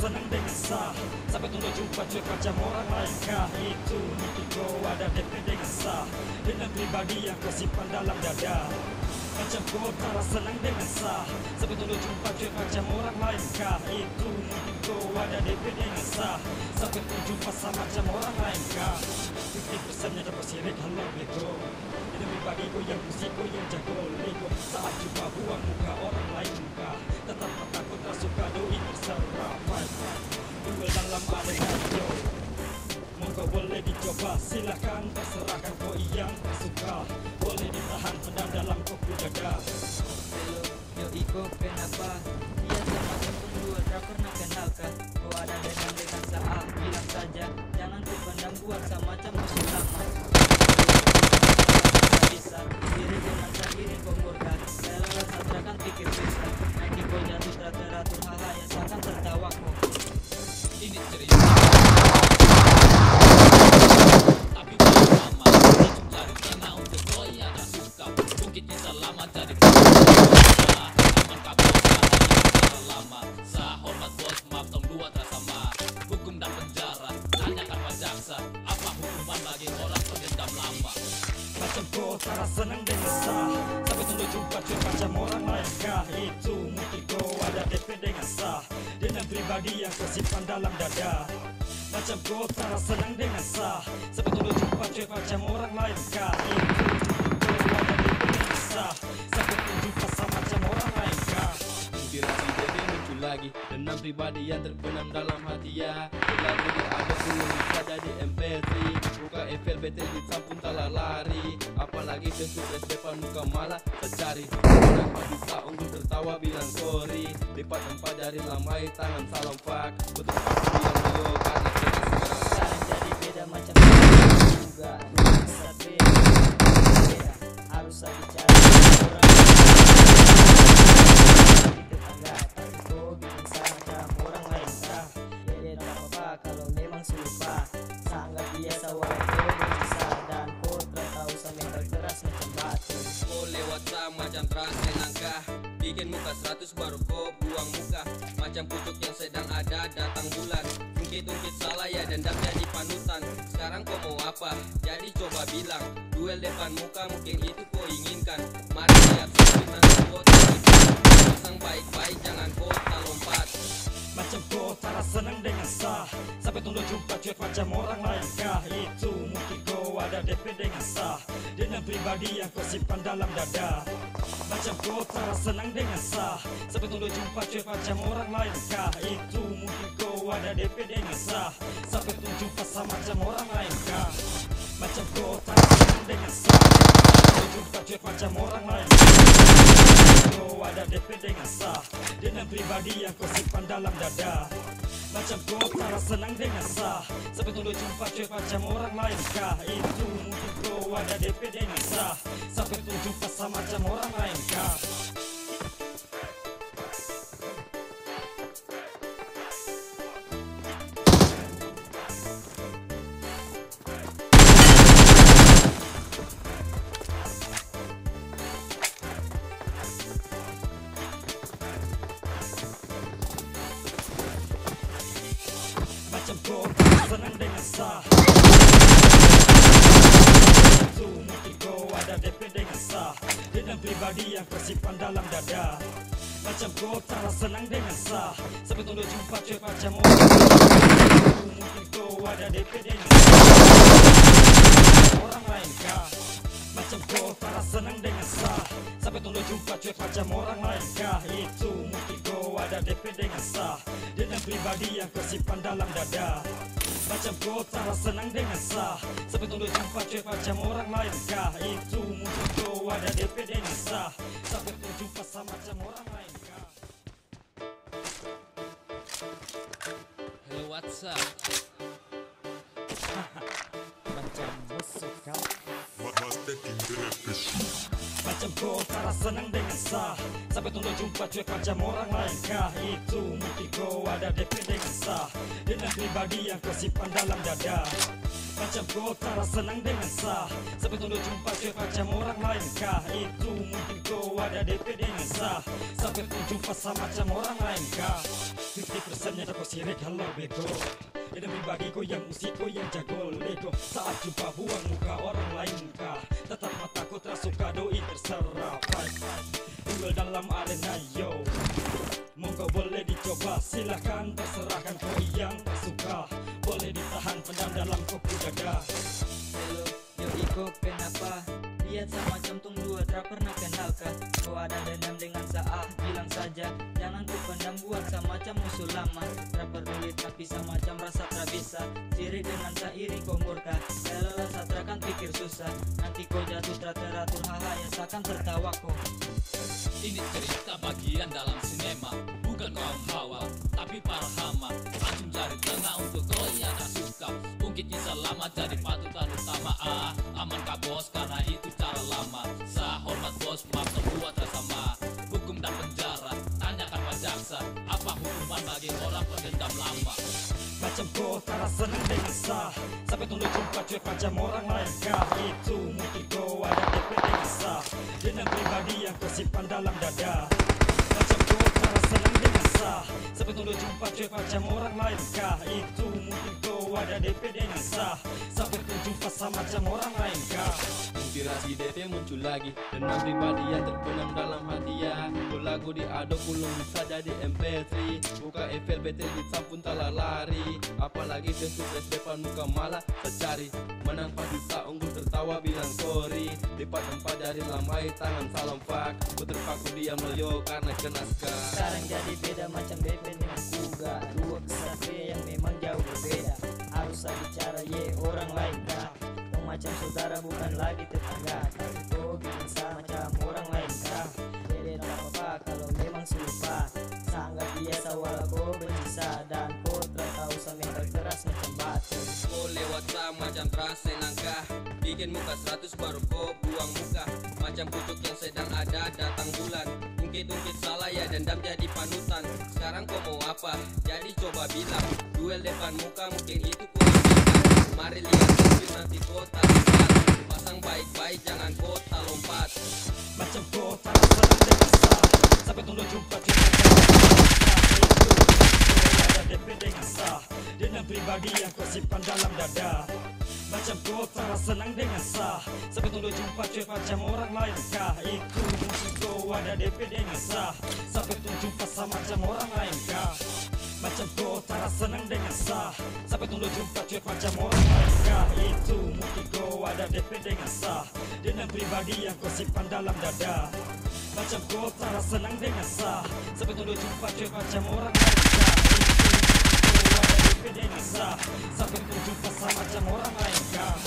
senang dengan sah. Sampai tunggu jumpa cuek macam orang lain kah? Itu mungkin kau ada DP dengan sah. Dengan pribadi yang kau simpan dalam dada. Macam kau tak senang dengan sah. Sampai tunggu jumpa cuek macam orang lain kah? Itu mungkin kau ada DP dengan sah. Sampai tunggu jumpa sama macam orang lain kah? 50%-nya dapat sirik halau lego. Dengan pribadi kau yang musik kau yang jago lego. Saat jumpa buang muka orang lain muka. Tetap takut tak suka doi terserah. Duel dalam adegan yo. Monggo boleh dicoba, silakan terserahkan kau yang tak suka. Boleh ditahan pedang dalam kopi dada. Hello, yo Iko, kenapa? Dia sama temen gua, tak pernah kenal kah? Kau ada dengan saat, bilang saja. Jangan ku pandang gua sama macam musuh lama. Bisa, diri dengan sendiri kau murka. Dalam rasa terakan pikir bisa. Nanti kau jatuh teratur hal yang seakan tertawa kau. Ini cerita tapi belum lama. Hidup cari tanah untuk kau yang tak suka. Mungkin bisa lama jadi aman kabur secara lama. Sah hormat bos, maaf tong dua tak sama. Hukum dan penjara, tanyakan pak jaksa. Apa hukuman bagi orang pendendam lama? Macam kau tak senang dengan sah. Sampai tunggu jumpa cuek macam orang lain kah? Itu mungkin kau ada DP dengan sah. Dengan pribadi yang kau simpan dalam dada. Macam kau tak senang dengan sah. Sampai tunggu jumpa cuek macam orang lain kah? Itu mungkin kau ada DP dengan sah. Sampai tunggu jumpa sama macam orang lain kah? Inspirasi jadi muncul lagi. Dendam pribadi yang terbenam dalam hati ya. Lagu ada dulu saja di MP3. Buka FLBT di sampun telah lari. Apalagi sesudah depan muka malah tercari. Kenapa bisa unggul tertawa bilang sorry. Lipat tempat dari lambai tangan salam fuck. Betul aku yang dulu karena kita sekarang. Sekarang jadi beda macam juga. Tapi beda, harus saya bicara orang di tetangga. Tapi kau bikin saya macam orang lain kah? Jadi tak apa-apa kalau memang selupa. Sangat biasa walau kau bisa. Dan kau tak tahu saya mental keras macam batu. Kau lewat sama macam transit langkah. Bikin muka 100 baru kau buang muka. Macam pucuk yang sedang ada datang bulan. Ungkit-ungkit salah ya dendam jadi panutan. Sekarang kau mau apa? Jadi coba bilang. Duel depan muka mungkin itu kau inginkan. Mari lihat sesuatu kau pasang baik-baik jangan kau tak lompat. Macam kau tak senang dengan sah. Sampai tunggu jumpa cuek macam orang lain kah? Itu mungkin kau ada DP dengan sah. Dengan pribadi yang kau simpan dalam dada. Macam kau tak senang dengan sah. Sampai tunggu jumpa cuek macam orang lain kah? Itu mungkin kau ada DP dengan sah. Sampai tunggu jumpa sama macam orang lain kah? Macam kau tak senang dengan sah. Tunggu jumpa cuek macam orang lain kah? Kau ada DP dengan sah. Dengan pribadi yang kau simpan dalam dada. Macam kau tak senang dengan sah. Sampai tunggu jumpa cuek macam orang lain kah? Itu mungkin kau ada DP dengan sah. Sampai tunggu jumpa sama macam orang lain kah? Macam kau tak senang dengan sah. Itu mungkin kau ada DP dengan sah. Dengan pribadi yang kau simpan dalam dada. Macam kau tak senang dengan sah. Sampai tunggu jumpa cuek macam orang. Itu mungkin kau ada DP dengan sah. Orang lain kah? Macam kau tak senang dengan sah. Sampai tunggu jumpa cuek macam orang lain kah? Itu mungkin kau ada DP dengan sah. Dengan pribadi yang kau simpan dalam dada. Macam kau tak senang dengan sah. Sampai tunggu jumpa cuek macam orang lain kah? Itu mungkin kau ada DP dengan sah. Sampai tunggu jumpa sama macam orang lain kah? Hello what's up? Macam musuh kau. Macam kau tak senang dengan sah. Sampai tunggu jumpa cuek macam orang lain kah? Itu mungkin kau ada DP dengan sah. Dengan pribadi yang kau simpan dalam dada. Macam kau tak senang dengan sah, sampai tunggu jumpa cuek macam orang lain kah? Itu mungkin kau ada DP dengan sah, sampai tunggu jumpa sama macam orang lain kah? 50% nya kau sirik halau bego, dan pribadi kau yang musik kau yang jago lego. Saat jumpa buang muka orang lain kah? Tetap mataku tersuka doi terserah. Duel dalam arena yo, monggo boleh dicoba, silakan terserahkan kau yang tak suka. Boleh ditahan pendam dalam kopi dada. Hello, yo Iko kenapa? Lihat sama macam dua tak pernah kenal kah? Kau ada dendam dengan Saah, bilang saja. Jangan ku pendam buat sama macam musuh lama. Tak peduli tapi sama macam rasa tak bisa. Sirik dengan sairi kau murka. Lelah satrakan pikir susah. Nanti kau jatuh teratur haha ya seakan tertawa kau. Ini cerita bagian dalam sinema, bukan kaum hawa, tapi para hama. Langsung cari tengah untuk kau yang tak suka. Ungkit kisah lama jadi patutan utama. Aman kah bos karena itu cara lama. Sah hormat bos, maaf semua tersama. Hukum dan penjara, tanyakan Pak Jaksa. Apa hukuman bagi orang pendendam lama? Macam kau tak senang dengan sah, sampai tunggu jumpa cuek macam orang lain kah? Itu mungkin kau ada DP dengan sah, dengan pribadi yang kau simpan dalam dada. Macam kau tak senang dengan sah, sampai tunggu jumpa cuek macam orang lain kah? Itu mungkin kau ada DP dengan sah, sampai tunggu jumpa sama macam orang lain kah? Inspirasi DP muncul lagi, dendam pribadi yang terbenam dalam hati ya. Lagu diaduk ulung bisa jadi MP3, buka FLBT disampun telah lari. Apalagi face-to-face depan muka malah secari. Menang pasti tak unggul tertawa bilang sorry. Lipat tempat dari lambai tangan salam fuck. Ku terpaku diam loyo karena kena ska. Sekarang jadi beda macam BP dengan Kuga. Dua kesatria yang memang jauh berbeda. Harus bicara ye orang lain kah? Kau macam saudara bukan lagi tetangga. Tapi kau bikin sama macam orang lain kah? Jadi tak apa-apa kalau memang serupa. Sangat biasa walau kau bersisa. Dan kau tak tahu mental keras macam batu. Kau lewat sama macam terasa nangka. Bikin muka 100 baru kau buang muka. Macam pucuk yang sedang ada datang bulan. Ungkit-ungkit salah ya dendam jadi panutan. Sekarang kau mau apa? Jadi coba bilang. Duel depan muka mungkin itu kurang bisa. Mari lihat video nanti kau tak lihat. Pasang baik-baik jangan kau tak lompat. Macam kau tak senang dengan sah, sampai tunggu jumpa cuek macam orang lain kah? Itu kau ada DP dengan sah, dengan pribadi yang kau simpan dalam dada. Macam kau tak senang dengan sah, sampai tunggu jumpa cuek macam orang lain kah? Itu mungkin kau ada DP dengan sah, sampai tunggu jumpa sama macam orang lain kah? Macam kau tak senang dengan sah, sampai tunggu jumpa cuek macam orang lain kah? Itu mungkin kau ada DP dengan sah, dengan pribadi yang kau simpan dalam dada. Macam kau tak senang dengan sah, sampai tunggu jumpa cuek macam orang lain kah? Itu mungkin kau ada DP dengan sah, sampai tunggu jumpa sama macam orang lain kah?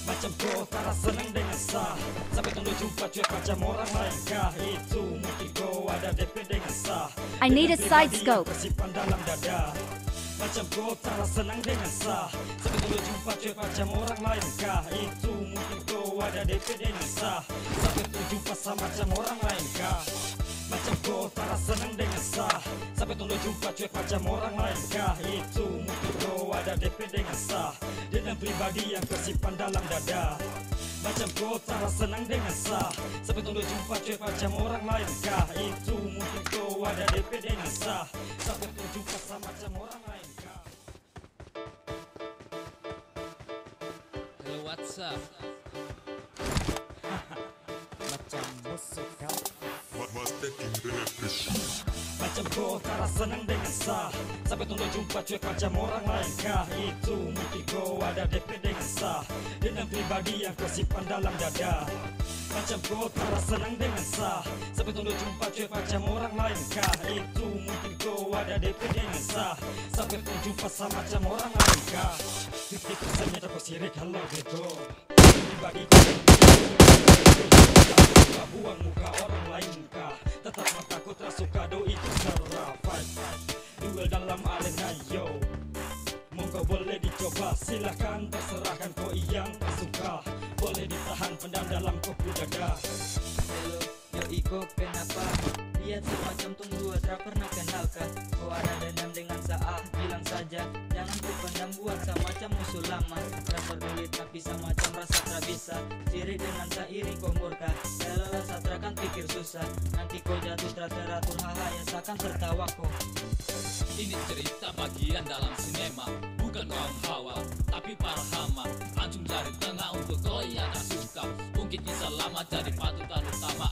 Macam kau tak senang dengan sah, sampai tunggu jumpa cuek macam orang lain kah? Itu mungkin kau ada DP dengan sah, I need a dengan side pribadi yang scope. kau simpan dalam dada. Macam kau tak senang dengan sah, sampai tunggu jumpa cuek macam orang lain kah? Itu mungkin kau ada DP dengan sah, sampai tunggu jumpa sama macam orang lain kah? Macam kau tak senang dengan sah, sampai tunggu jumpa cuek macam orang lain kah? Itu mungkin kau ada DP dengan sah, dengan pribadi yang kau simpan dalam dada. Macam kau tak senang dengan sah, sampai tunggu jumpa cuek macam orang lain kah? Itu mungkin kau ada DP dengan sah, sampai tunggu jumpa sama macam orang lain kah? Hello WhatsApp. Macam musuh kau. Macam kau tak senang dengan sah, sampai tunggu jumpa cuek macam orang lain kah? Itu mungkin kau ada DP dengan sah, dengan pribadi yang kau simpan dalam dada. Macam kau tak senang dengan sah, sampai tunggu jumpa cuek macam orang lain kah? Itu mungkin kau ada DP dengan sah, sampai tunggu jumpa sama macam orang lain kah? 50% nya kau sirik halau bego, pribadi kau buang muka orang lain kah? Tetap mataku tersuka doi terserah. coba, silahkan terserahkan kau yang tak suka. Boleh ditahan pendam dalam kopi dada. Hello, yo Iko kenapa? Lihat semacam tunggu tak pernah kenalkah? Kau ada dendam dengan Saah, bilang saja. Jangan ku pendam buat semacam musuh lama. Tak peduli tapi semacam rasa tak bisa. Sirik dengan iri kau murka. Lelah satra kan pikir susah. Nanti kau jatuh teratur haha yang seakan tertawa kau. Ini cerita bagian dalam sinema, bukan kaum hawa, tapi para hama. Anjung dari tengah untuk kau yang tak suka. Mungkin kisah lama jadi patutan utama.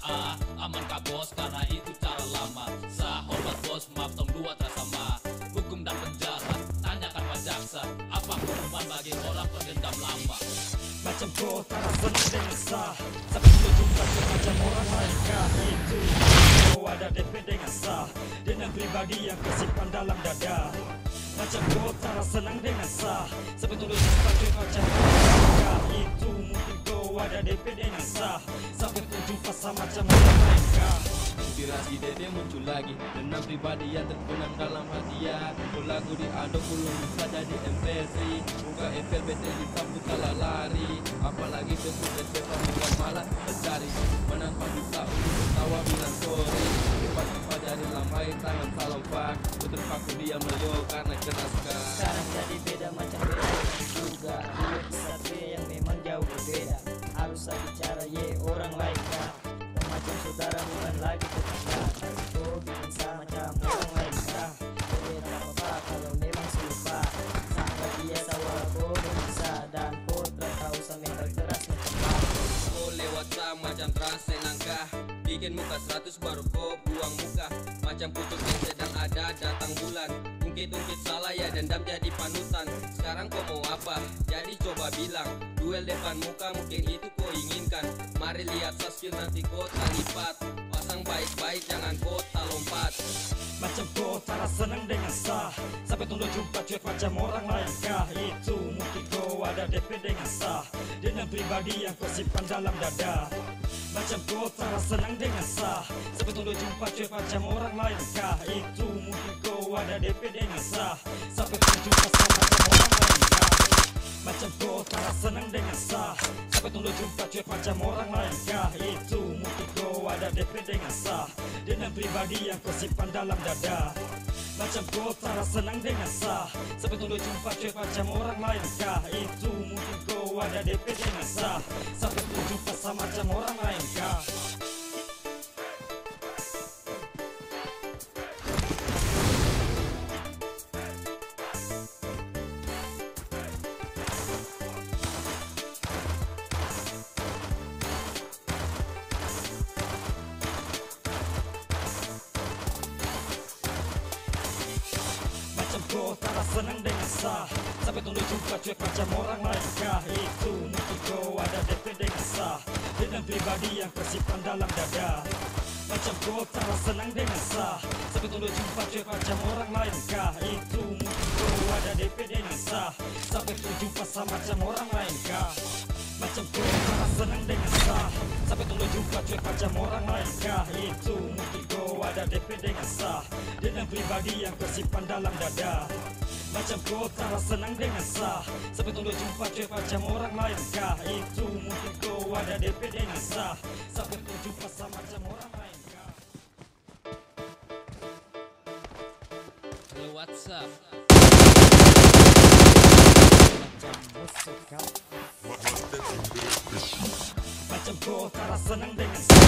Aman kah bos, karena itu cara lama. Sah hormat bos, maaf tong dua tak sama. Hukum dan penjara, tanyakan Pak Jaksa. Apa hukuman bagi orang pendendam lama? Macam kau tak senang dengan sah, sampai dulu jumpa macam orang lain kah? Itu kau ada DP dengan sah, dengan pribadi yang kau simpan dalam dada. Macam kau tak senang dengan sah, sampai dulu jumpa macam orang lain kah? Itu mungkin kau ada DP dengan sah, sampai kau jumpa sama macam orang lain kah? Inspirasi Dede muncul lagi, dendam pribadi yang terbenam dalam hati ya. Lagu diaduk belum bisa jadi MP3, buka FLBT disapu kalah lari. Apalagi bentuk setan bukan malah mencari, menanpa duta untuk tertawa bilang sorry. Cepat-cepat dari lambai tangan salam pak, putus paku dia melio karena kenaskah. Sekarang jadi beda macam beda juga. Dulu kesatria yang memang jauh berbeda. Harus saya bicara ye orang lain kah? Macam saudara bukan lagi tetangga. Kau bikin sama macam orang lain kah? Jadi tak apa-apa kalau memang serupa. Sangat biasa walau kau bisa. Dan kau tak tahu sampai terkeras macam Kau lewat sama macam trase nangkah, bikin muka 100 baru kau buang muka. Macam pucuk yang sedang ada datang bulan. Ungkit-ungkit salah ya dendam jadi panutan. Sekarang kau mau apa? Jadi coba bilang. Duel depan muka mungkin itu kau inginkan. Mari lihat skill nanti kau tak lipat. Pasang baik-baik jangan kau tak lompat. Macam kau tak senang dengan sah, sampai tunggu jumpa cuek macam orang lain kah? Itu mungkin kau ada DP dengan sah, dengan pribadi yang kau simpan dalam dada. Macam kau tak senang dengan sah, sampai tunggu jumpa cuek macam orang lain kah? Itu mungkin kau ada DP dengan sah, sampai tunggu jumpa sama macam orang lain kah? Macam kau tak senang dengan sah, sampai tunggu jumpa cuek macam orang lain kah? Itu mungkin kau ada DP dengan sah, dengan pribadi yang kau simpan dalam dada. Macam kau tak senang dengan sah, sampai tunggu jumpa cuek macam orang lain kah? Itu mungkin kau ada DP dengan sah, sampai tunggu jumpa sama macam orang lain kah? Kau tak senang dengan sah, sampai tunggu jumpa cuek macam orang lain kah? Itu mungkin kau ada DP dengan sah, dengan pribadi yang kau simpan dalam dada. Macam kau tak senang dengan sah, sampai tunggu jumpa cuek macam orang lain kah? Itu mungkin kau ada DP dengan sah, sampai tunggu jumpa sama macam orang lain kah? Macam kau tak senang dengan sah, sampai tunggu jumpa cuek macam orang lain kah? Itu mungkin kau ada DP dengan sah, dengan pribadi yang kau simpan dalam dada. Macam kau tak senang dengan sah, sampai tunggu jumpa cuek macam orang lain kah? Itu mungkin kau ada DP dengan sah, sampai tunggu jumpa sama macam orang lain kah? Hello WhatsApp. Macam kau tak senang dengan sah,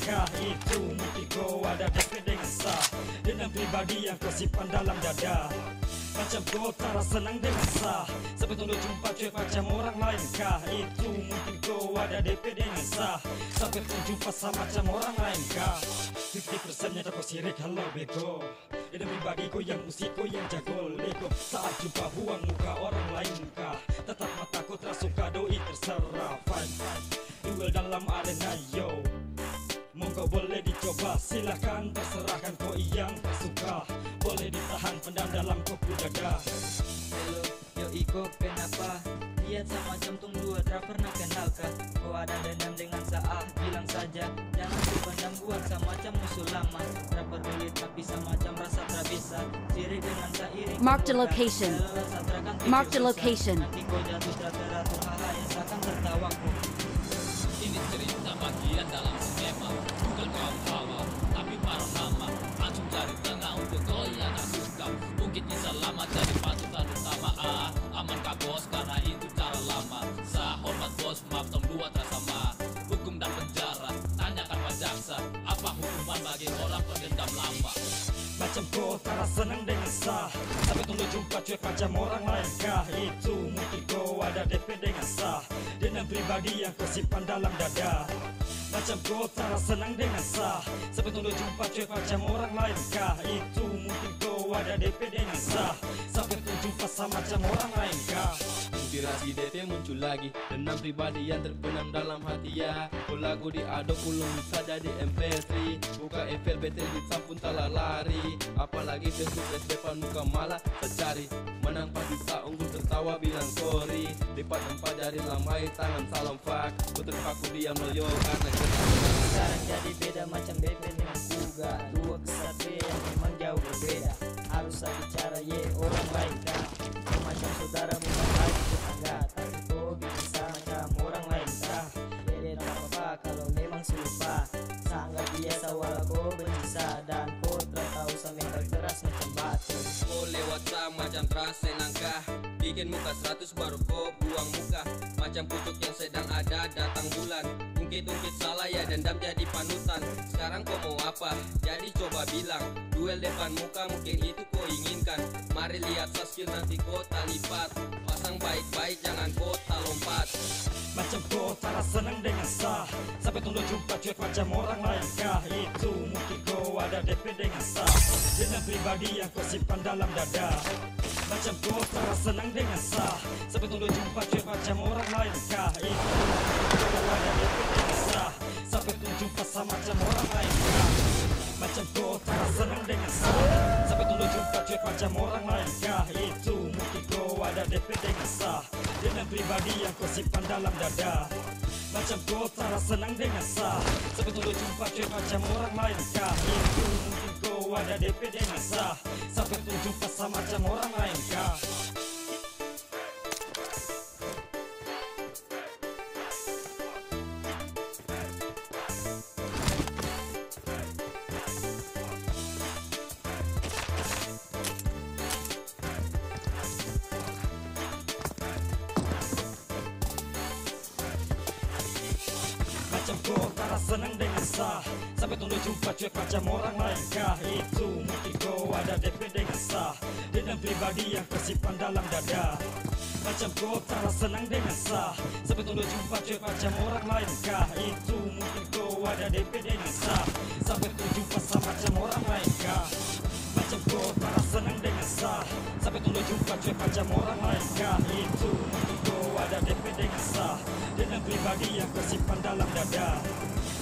kah? Itu mungkin kau ada DP dengan sah, dengan pribadi yang kau simpan dalam dada. Macam kau tak senang dengan sah, sampai tunggu jumpa cuek macam orang lain kah? Itu mungkin kau ada DP dengan sah, sampai tunggu jumpa sama macam orang lain kah? 50%-nya kau sirik halau bego, dengan pribadi kau yang musik kau yang jago lego. Saat jumpa buang muka orang lain kah? Tetap mataku tersuka doi terserah. Fine, duel dalam arena yo, monggo boleh dicoba, silahkan terserahkan kau yang tak suka. Boleh ditahan pendam dalam kopi dada. Hello, yo Iko kenapa? Lihat semacam tunggu tak pernah kenalkah? Kau ada dendam dengan Saah, bilang saja. Jangan dipendam buat semacam musuh lama. Tak peduli tapi semacam rasa tak bisa. Sirik dengan iri Marked a location. Marked a location. Nanti kau jatuh teratur hal yang seakan tertawaku. Ini cerita bagian dalam sinema, bukan kaum hawa, tapi para nama. Langsung cari tengah untuk kau yang tak suka. Mungkin bisa lama jadi patutan utama. Aman kah bos, karena itu cara lama. Saya hormat bos, maaf tong dua tak sama. Hukum dan penjara, tanyakan Pak Jaksa. Apa hukuman bagi orang pendendam lama? Macam kau tak senang dengan sah, sampai tunggu jumpa cuek macam orang lain kah? Itu mungkin kau ada DP dengan sah, dendam pribadi yang kau simpan dalam dada. Macam kau tak senang dengan sah, sampai tunggu jumpa cuek macam orang lain kah? Itu mungkin kau ada DP dengan sah, sampai tunggu jumpa sama macam orang lain kah? Inspirasi DP muncul lagi, dendam pribadi yang terbenam dalam hati ya. Oh lagu diadop ulung bisa jadi MP3, buka FL betel di sampun telah lari. Apalagi Facebook depan muka malah secari, menang pasti tak unggul tertawa bilang sorry. Lipat empat jari lambai tangan salam fuck, ku terpaku diam loyo karena kenal. Sekarang jadi beda macam DP dengan Kuga. Dua kesatria yang memang jauh berbeda. Harus ada cara ye orang lain kah? Kau macam saudara bukan lagi tetangga, tapi kau bikin sama macam orang lain kah? Jadi tak apa kalau memang selupa. Sangat biasa walau kau benci dan kau tak tahu mental keras macam batu. Kau lewat sama macam terasa nangkah, bikin muka 100 baru kau buang muka. Macam pucuk yang sedang ada datang bulan. Ungkit-ungkit salah ya dendam jadi panutan. Sekarang kau mau apa? Jadi coba bilang. Duel depan muka mungkin itu kau inginkan. Mari lihat skill nanti kau tak lipat. Pasang baik-baik jangan kau tak lompat. Macam kau tak senang dengan sah, sampai tunggu jumpa cuek macam orang lain kah? Itu mungkin kau ada DP dengan sah, dendam pribadi yang kau simpan dalam dada. Macam kau tak senang dengan sah, sampai tunggu jumpa cuek macam orang lain kah? Itu mungkin kau ada DP dengan sah, sampai tunggu jumpa sama macam orang lain kah? Macam kau tak senang dengan sah, sampai tunggu jumpa cuek macam orang lain kah? Itu mungkin kau ada DP dengan sah, dendam pribadi yang kau simpan dalam dada. Macam kau tak senang dengan sah, sampai tunggu jumpa cuek macam orang lain kah? Itu mungkin kau ada DP dengan sah, sampai tunggu jumpa sama macam orang lain kah? Macam kau tak senang dengan sah, sampai tunggu jumpa cuek macam orang lain kah? Itu mungkin kau ada DP dengan sah, dendam pribadi yang kau simpan dalam dada. Macam kau tak senang dengan sah, sampai tunggu jumpa cuek macam orang lain kah? Itu mungkin kau ada DP dengan sah, sampai tunggu jumpa sama macam orang lain kah? Macam kau tak senang dengan sah, sampai tunggu jumpa cuek macam orang lain kah? Itu mungkin kau ada DP dengan sah, dendam pribadi yang kau simpan dalam dada.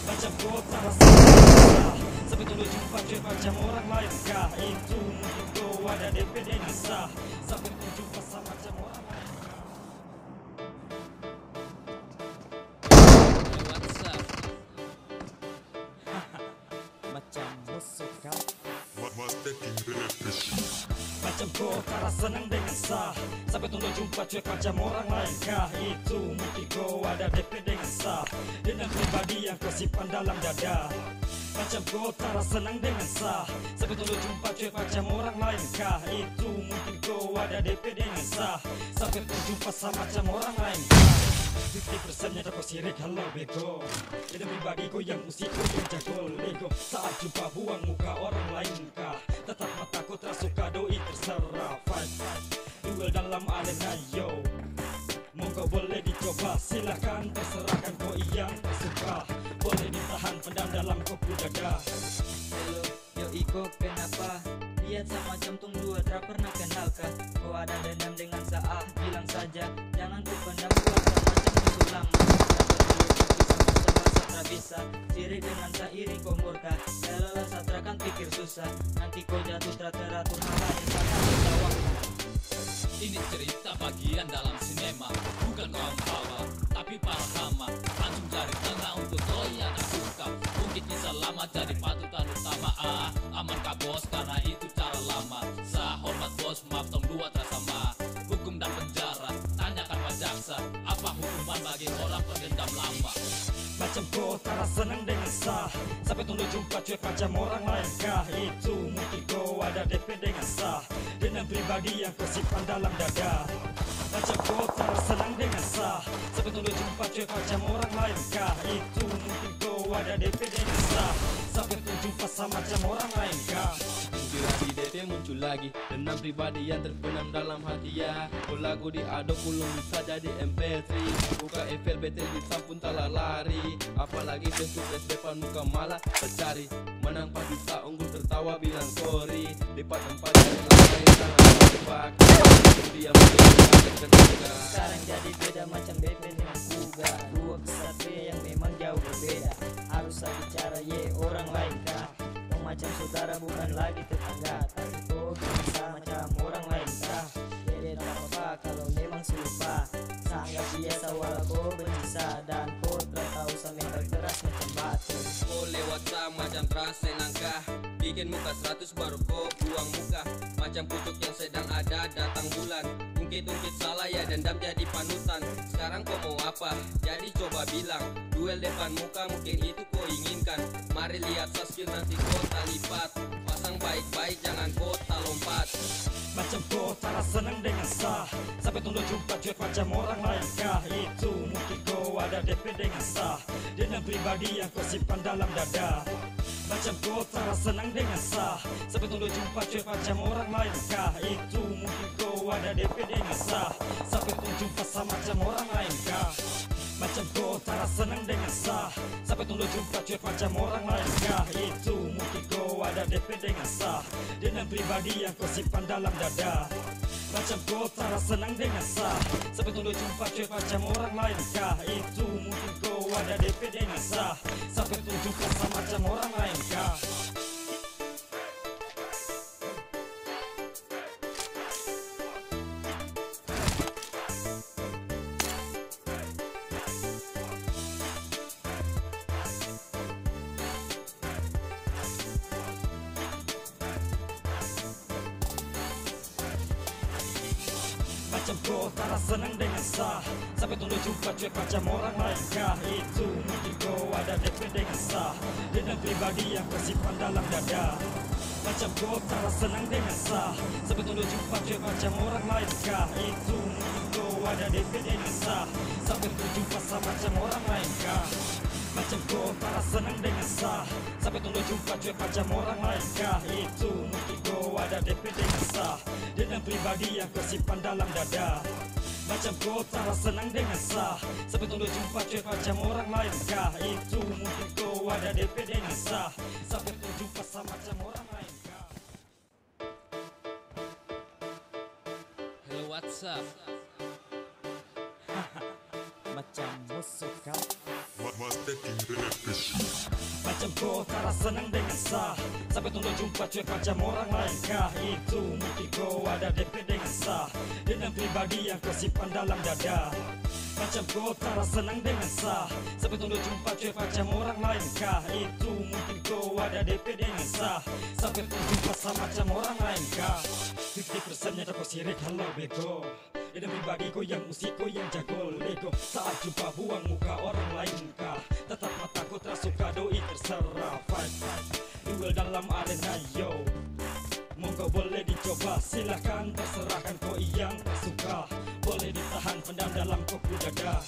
Macam kau tak senang dengan sah, sampai tunggu jumpa cuek macam orang lain kah? Itu mungkin kau ada DP dengan sah, sampai tunggu jumpa sama macam orang lain. WhatsApp. Macam musuh kau. Macam kau tak senang dengan sah, sampai tunggu jumpa cuek macam orang lain kah? Itu mungkin kau ada DP dengan sah, dendam pribadi yang kau simpan dalam dada. Macam kau tak senang dengan sah, sampai tunggu jumpa cuek macam orang lain kah? Itu mungkin kau ada DP dengan sah, sampai tunggu jumpa sama macam orang lain kah? 50%-nya kau sirik halau bego, dendam pribadi kau yang musik kau yang jago lego. Saat jumpa buang muka orang lain kah? Tetap mataku tersuka doi terserah. Fight, duel dalam arena yo, monggo boleh dicoba, silakan terserahkan kau yang tersuka. Boleh ditahan pendam dalam kopi dada. Hello, yo Iko kenapa? Lihat sama macam tung dua tak pernah kenal kah? Kau ada dendam dengan Saah, bilang saja. Jangan ku pendam buat sama macam musuh lama. Bisa sirik dengan sairi kau murka. Lelah satra kan pikir susah, nanti kau jatuh teratur hal yang sangat tertawa. Ini cerita bagian dalam sinema, bukan kaum hawa, tapi para hama. Langsung cari tengah untuk kau yang tak suka. Mungkin bisa lama jadi patutan utama. Aman kah bos, karena itu cara lama. Saya hormat bos, maaf bagi orang pendendam lama. Macam kau tak senang dengan sah, sampai tunggu jumpa cuek macam orang lain kah? Itu mungkin kau ada DP dengan sah, dengan pribadi yang kau simpan dalam dada. Macam kau tak senang dengan sah, sampai tunggu jumpa cuek macam orang lain kah? Itu mungkin kau ada DP dengan sah, sampai tunggu jumpa sama macam orang lain kah? Inspirasi DP muncul lagi, dendam pribadi yang terbenam dalam hati ya. Oh lagu diaduk ulung bisa jadi MP3, buka FLBT di sampun telah lari. Apalagi face-to-face depan muka malah tercari, menang pas bisa unggul tertawa bilang sorry. Lipat tempat yang lain tangan terjebak, dia menjadi ketika. Sekarang jadi beda macam BP dengan Kuga, dua kesatria yang memang jauh berbeda. Harus saya bicara orang lain kah? Kau macam saudara bukan lagi tetangga, tapi kau bisa macam orang lain kah? Jadi tak apa kalau memang serupa, sangat biasa walau kau berbisa, dan kau tak tahu mental keras macam batu. Kau lewat macam terasa nangkah, bikin muka 100 baru kau buang muka. Macam kucuk yang sedang ada datang bulan, ungkit-ungkit salah ya dendam jadi panutan. Sekarang kau mau apa? Jadi coba bilang, duel depan muka mungkin itu kau inginkan. Mari lihat skill nanti kau tak lipat, pasang baik-baik jangan kau tak lompat. Macam kau tak senang dengan sah, sampai tunggu jumpa cuek macam orang lain kah? Itu mungkin kau ada DP dengan sah, dengan pribadi yang kau simpan dalam dada. Macam kau tak senang dengan sah, sampai tunggu jumpa cuek macam orang lain kah? Itu mungkin kau ada DP dengan sah, sampai tunggu jumpa sama macam orang lain kah? Macam kau tak senang dengan sah, sampai tunggu jumpa cuek macam orang lain kah? Itu mungkin kau ada DP dengan sah, dengan pribadi yang kau simpan dalam dada. Macam kau tak senang dengan sah, sampai tunggu jumpa cuek macam orang lain kah? Itu mungkin kau ada DP dengan sah, sampai tunggu jumpa sama macam orang lain kah? Macam kau tak senang dengan sah, sampai tunggu jumpa cuek macam orang lain kah? Itu mungkin kau ada DP dengan sah, dengan pribadi yang kau simpan dalam dada. Macam kau tak senang dengan sah, sampai tunggu jumpa cuek macam orang lain kah? Itu mungkin kau ada DP dengan sah, sampai tunggu jumpa sama macam orang lain kah? Macam kau tak senang dengan sah, sampai tunggu jumpa cuek macam orang lain kah? Itu mungkin kau ada DP dengan sah, dengan pribadi yang kau simpan dalam dada. Macam kau tak senang dengan sah, sampai tunggu jumpa cuek macam orang lain kah? Itu mungkin kau ada DP dengan sah, sampai tunggu jumpa sama macam orang lain kah? Hello WhatsApp. Macam musuh kau. Macam kau tak senang dengan sah, sampai tunggu jumpa cuek macam orang lain kah? Itu mungkin kau ada DP dengan sah, dengan pribadi yang kau simpan dalam dada. Macam kau tak senang dengan sah, sampai tunggu jumpa cuek macam orang lain kah? Itu mungkin kau ada DP dengan sah, sampai tunggu jumpa sama macam orang lain kah? 50% nyata kau sirik halau bego, dengan pribadi kau yang musik kau yang jago lego. Saat jumpa buang muka orang lain kah? Tetap mata kau tersuka doi terserah. Fight duel dalam arena yo, monggo boleh dicoba silakan, terserahkan kau yang tak suka. Boleh ditahan pendam dalam koku dada.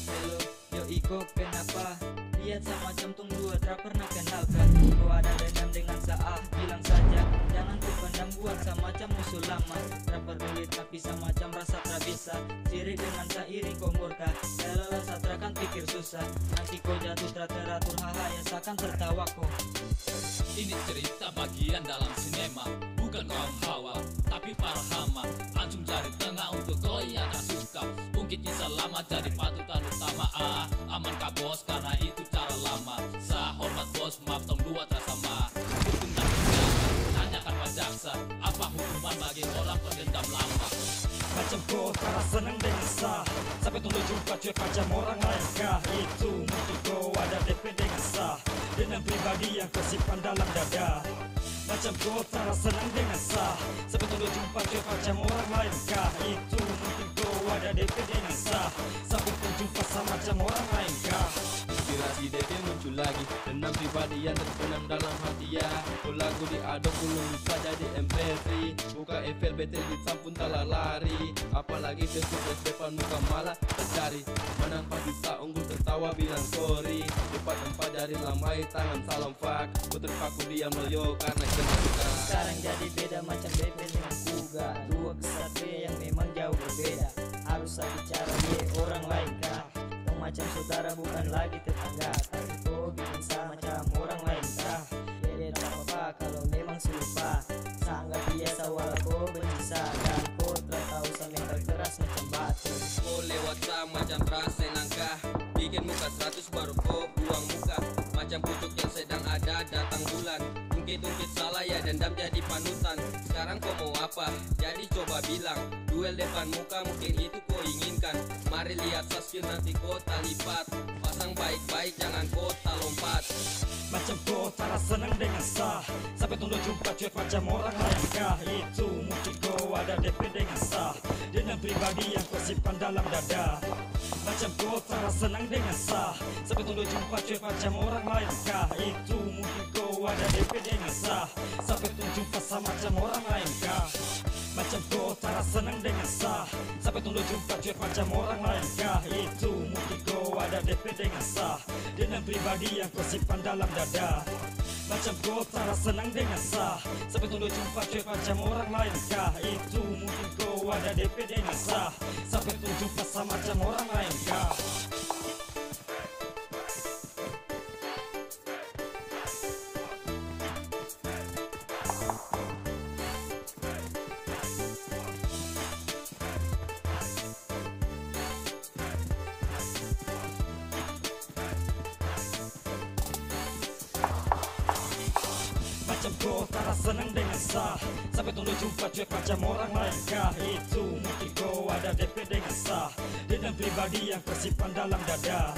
Hello, yo Iko kenapa? Lihat sama centung dua tak pernah kenal kan? Kau ada dendam dengan Saah, bilang saja jangan ku pandang buat sama macam musuh lama. Tak peduli tapi sama macam rasa tak bisa. Sirik dengan sairi kau murka, lelah satra kan pikir susah. Nanti kau jatuh tak teratur haha ya seakan tertawa kau. Ini cerita bagian dalam sinema, bukan kaum hawa, tapi para hama. Anjung jari tengah untuk kau yang tak suka, ungkit kisah lama jadi patutan utama. Aman kah bos karena itu cara lama. Sah hormat bos, maaf tong dua tak sama. Hukum tak pidana, tanyakan jaksa, apa hukuman bagi orang pendendam lama. Macam kau tak senang dengan sah, sampai tunggu jumpa cuek macam orang lain kah? Itu mungkin kau ada DP dengan sah, dengan pribadi yang kau simpan dalam dada. Macam kau tak senang dengan sah, sampai tunggu jumpa cuek macam orang lain kah? Itu mungkin kau ada DP dengan sah, sampai kau jumpa sama macam orang lain kah? Inspirasi DP muncul lagi, dendam pribadi yang terbenam dalam hati ya. Kau lagu diaduk ulung bisa jadi MP3, buka FL betel di sampun telah lari. Apalagi Facebook depan muka malah tercari, menang pasti tak unggul tertawa bilang sorry. Cepat tempat dari lambai tangan salam fuck, ku terpaku diam loyo karena kenangan. Sekarang jadi beda macam DP dengan Kuga, dua kesatria yang memang jauh berbeda. Harus saya bicara orang lain kah? Kau macam saudara bukan lagi tetangga, tapi kau bikin sama macam orang lain kah? Jadi tak apa-apa kalau memang selupa, sangat biasa walau kau benci dan kau telah tahu saya mental keras macam batu. Kau lewat sama macam terasa nangka, bikin muka 100 baru kau buang muka. Macam pucuk yang sedang ada datang bulan, ungkit-ungkit salah ya dendam jadi panutan. Sekarang kau mau apa? Jadi coba bilang, duel depan muka mungkin itu kau inginkan. Mari lihat skill nanti kau tak lipat, pasang baik-baik jangan kau tak lompat. Macam kau tak senang dengan sah, sampai tunggu jumpa cuek macam orang lain kah? Itu mungkin kau ada DP dengan sah, dengan pribadi yang kau simpan dalam dada. Macam kau tak senang dengan sah, sampai tunggu jumpa cuek macam orang lain kah? Itu mungkin kau ada DP dengan sah, sampai tunggu jumpa sama macam orang lain kah? Macam kau tak senang dengan sah, sampai tunggu jumpa cuek macam orang lain kah? Itu mungkin kau ada DP dengan sah, dengan pribadi yang kau simpan dalam dada. Macam kau tak senang dengan sah, sampai tunggu jumpa cuek macam orang lain kah? Itu mungkin kau ada DP dengan sah, sampai tunggu jumpa sama macam orang lain kah? Macam kau tak senang dengan sah, sampai tunggu jumpa cuek macam orang lain kah? Itu mungkin kau ada DP dengan sah, dengan pribadi yang kau simpan dalam dada.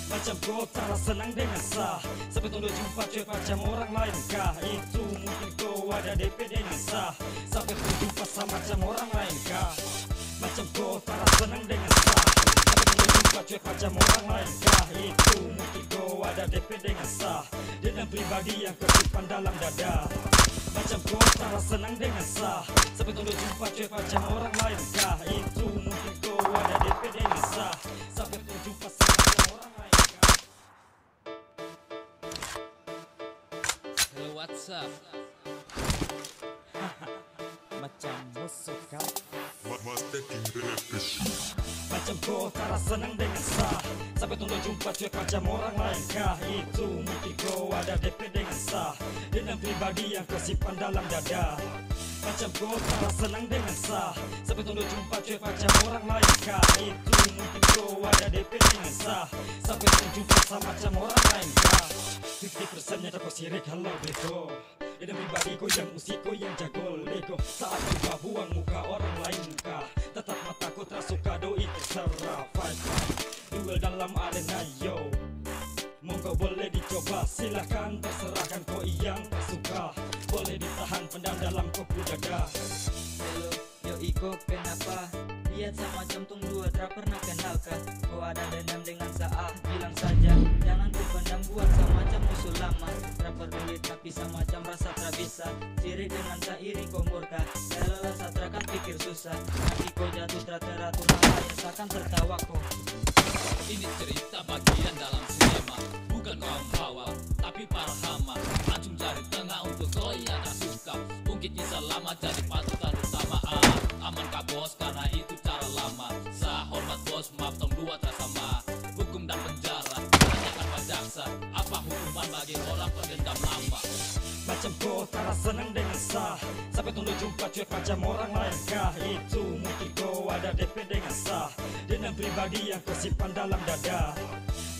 Macam kau tak senang dengan sah, sampai tunggu jumpa cuek macam orang lain kah? Itu mungkin kau ada DP dengan sah, sampai tunggu jumpa sama macam orang lain kah? Macam kau tak senang dengan sah, sampai tunggu jumpa cuek macam orang lain kah? Itu mungkin kau ada DP dengan sah, dengan pribadi yang kau simpan dalam dada. Macam kau tak senang dengan sah, sampai tunggu jumpa cuek macam orang lain kah? Itu mungkin kau ada DP dengan sah, sampai tunggu jumpa sama macam orang lain kah? Hello, what's up? Macam musuh kau. Macam kau tak senang dengan sah, sampai tunggu jumpa cuek macam orang lain kah? Itu mungkin kau ada DP dengan sah, dengan pribadi yang kau simpan dalam dada. Macam kau tak senang dengan sah, sampai tunggu jumpa cuek macam orang lain kah? Itu mungkin kau ada DP dengan sah, sampai tunggu jumpa sama macam orang lain kah? 50% nyata kau sirik halau bego, dengan pribadi kau yang musik kau yang jago lego. Saat juga buang muka orang lain kah? Tetap mataku tersuka doi terserah. Fight duel dalam arena yo, monggo boleh dicoba silahkan, terserahkan kau yang tak suka. Boleh ditahan pendam dalam kopu dada. Hello, yo Iko kenapa? Lihat sama jantung dua tak pernah kenal kah? Kau ada dendam dengan saat bilang saja, jangan ku pendam buat sama macam musuh lama. Tak peduli tapi sama macam rasa tak bisa, sirik dengan sairi kau murka. Lelah satra kan pikir susah, nanti kau jatuh teratur malah seakan tertawa kau. Ini cerita bagian dalam sinema, bukan kaum hawa, tapi para hama. Langsung cari tengah untuk kau yang tak suka, ungkit kisah lama jadi patutan utama. Aman kah bos karena itu cara lama. Sah hormat bos, maaf tong dua sama. Hukum dan penjara, tanyakan Pak Jaksa, apa hukuman bagi orang pendendam lama? Macam kau tak senang dengan sah, sampai tunggu jumpa cuek macam orang lain kah? Itu mungkin kau ada DP dengan sah, dengan pribadi yang kau simpan dalam dada.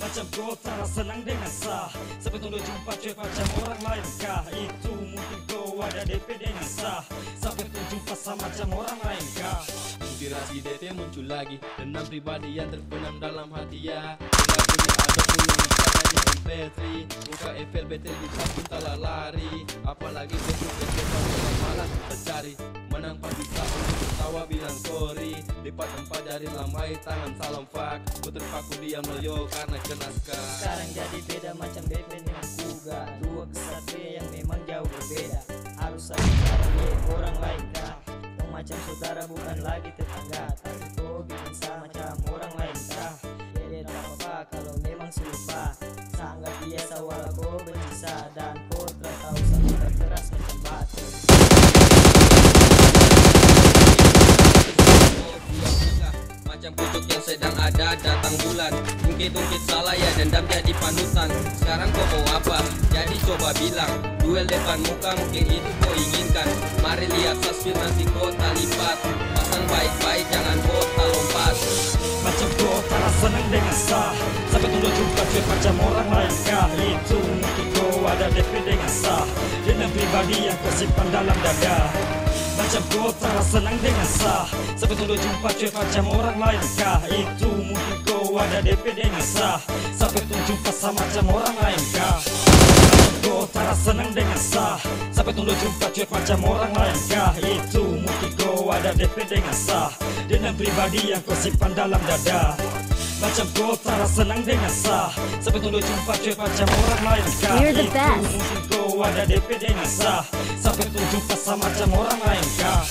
Macam kau tak senang dengan sah, sampai tunggu jumpa cuek macam orang lain kah? Itu mungkin kau ada DP dengan sah, sampai tunggu jumpa sama macam orang lain kah? Inspirasi DP muncul lagi, dendam pribadi yang terbenam dalam hati ya. Lagu diaduk ulung bisa jadi MP3. Buka FL betel di samping telah lari. Apalagi besok malas mencari. Menang pagi tak untuk tertawa bilang sorry. Lipat empat jari lambai tangan salam fuck. Ku terpaku diam loyo karena kena ska. Sekarang jadi beda macam Beben dengan Kuga. Dua kesatria yang memang jauh berbeda. Harus ada cara lihat orang lain kah? Kau macam saudara bukan lagi tetangga. Tapi kau bikin sama macam orang lain kah? Jadi tak apa-apa kalau memang serupa. Sangat biasa walau kau bersisa. Dan kau telah tahu sama terkeras macam batu. Macam pucuk yang sedang ada datang bulan. Ungkit-ungkit salah ya dendam jadi panutan. Sekarang kau mau apa? Jadi coba bilang. Duel depan muka mungkin itu kau inginkan. Mari lihat saspir nanti kau tak lipat. Pasang baik-baik jangan kau tak lompat. Macam kau tak senang dengan sah. Sampai tunggu jumpa cuek macam orang lain kah? Itu mungkin kau ada DP dengan sah. Dengan pribadi yang kau simpan dalam dada. Macam kau tak senang dengan sah. Sampai tunggu jumpa cuek macam orang lain kah? Itu mungkin kau ada DP dengan sah. Sampai tunggu jumpa sama macam orang lain kah? Macam kau tak senang dengan sah. Sampai tunggu jumpa cuek macam orang lain kah? Itu mungkin kau ada DP dengan sah. Dengan pribadi yang kau simpan dalam dada. Macam kau tak senang dengan sah. Sampai tunggu jumpa cuek macam orang lain kah? We're the Itu best. mungkin kau ada DP dengan sah. Sampai tunggu jumpa sama macam orang lain kah?